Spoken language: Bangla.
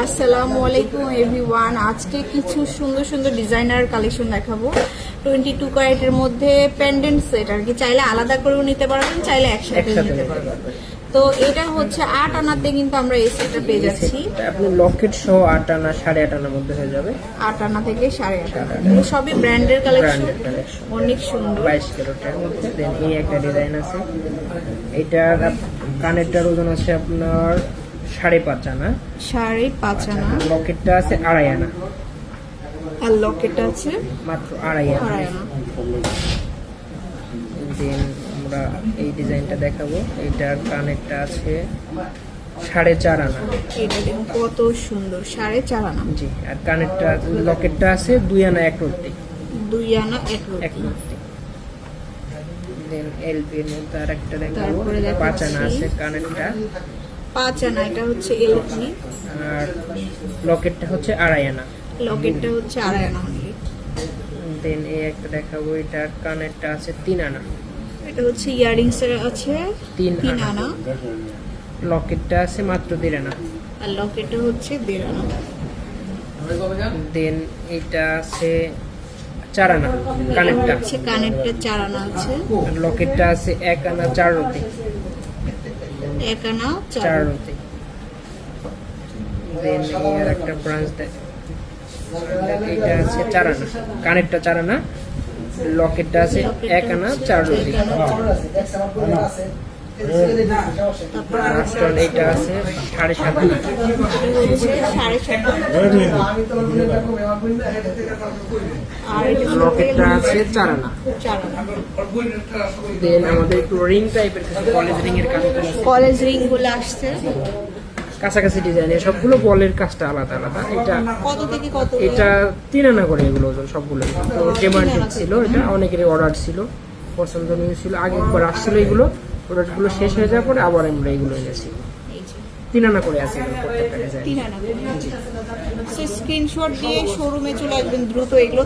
আসসালামু আলাইকুম এভরিওয়ান। আজকে কিছু সুন্দর সুন্দর ডিজাইনার কালেকশন দেখাবো। 22 ক্যারেটের মধ্যে পেন্ডেন্ট সেট আর কি, চাইলে আলাদা করেও নিতে পারবেন, চাইলে একসাথে নিতে পারবেন। তো এটা হচ্ছে 8 আনাতে কিন্তু আমরা এই সেটটা পেয়ে যাচ্ছি। আপনি লকেট সহ 8 আনা 8.5 আনার মধ্যে হয়ে যাবে। 8 আনা থেকে 8.5 আনা, এই সবই ব্র্যান্ডের কালেকশন, অনেক সুন্দর। 22 ক্যারেটের মধ্যে দেন এই একটা ডিজাইন আছে। এটার কানেরটার ওজন আছে আপনার 5.5 আনা। 5.5 আনা। লকেটটা আছে 2.5 আনা। আর লকেটটা আছে মাত্র 2.5 আনা। 2.5 আনা। দেন আমরা এই ডিজাইনটা দেখাবো। এটার কানেরটা আছে 4.5 আনা। এটা দেখুন কত সুন্দর, 4.5 আনা। জি, আর কানেরটা লকেটটা আছে 2 আনা 1 রত্তি। 2 আনা 1 রত্তি। দেন এলপি এর মধ্যে আরেকটা দেখাবো। তারপরে 5 আনা আছে কানেরটা। 5 আনা, এটা হচ্ছে এলজি। আর লকেটটা হচ্ছে 2.5 আনা। লকেটটা হচ্ছে 2.5 আনা। দেন এই একটা দেখাবো। এটার কানেরটা আছে 3 আনা। এটা হচ্ছে ইয়ারিংস এর আছে 3 3 আনা। আনা। লকেটটা আছে মাত্র 1.5 আনা। আর লকেটটা হচ্ছে 1.5 আনা। দেন এটা আছে 4 আনা কানেরটা। হচ্ছে কানেরটা 4 আনা আছে। আর লকেটটা আছে 1 আনা 4 রতি। 1 আনা 4 রতি। দেন এর একটা ব্রাঞ্চ দেয়। এটা আছে 4 আনা, কানেরটা 4 আনা, লকেটটা আছে 1 আনা 4 রতি। লাস্ট এটা আছে 7.5 আনা। হচ্ছে 7.5 আর এটা লকেটটা আছে 4 আনা। 4 আনা। দেন আমাদের একটু রিং টাইপের কলেজ রিং এর কাজ আছে। কলেজ রিং গুলো আসছে কাছাকাছি ডিজাইনের সবগুলো বলের কাজটা আলাদা আলাদা। এটা কত থেকে কত? এটা 3 আনা করে এগুলো ওজন সবগুলো। তো ডিমান্ডেড ছিল, এটা অনেকেরই অর্ডার ছিল, পছন্দনীয় ছিল। আগে একবার আসছিল এগুলো, অর্ডারগুলো শেষ হয়ে যাওয়ার পরে আবার আমরা এগুলো এনেছি। এই যে 3 আনা করে আছে এগুলো প্রত্যেকটা ডিজাইন। 3 আনা। স্ক্রিনশট দিয়ে শোরুমে চলে আসবেন দ্রুত। এগুলো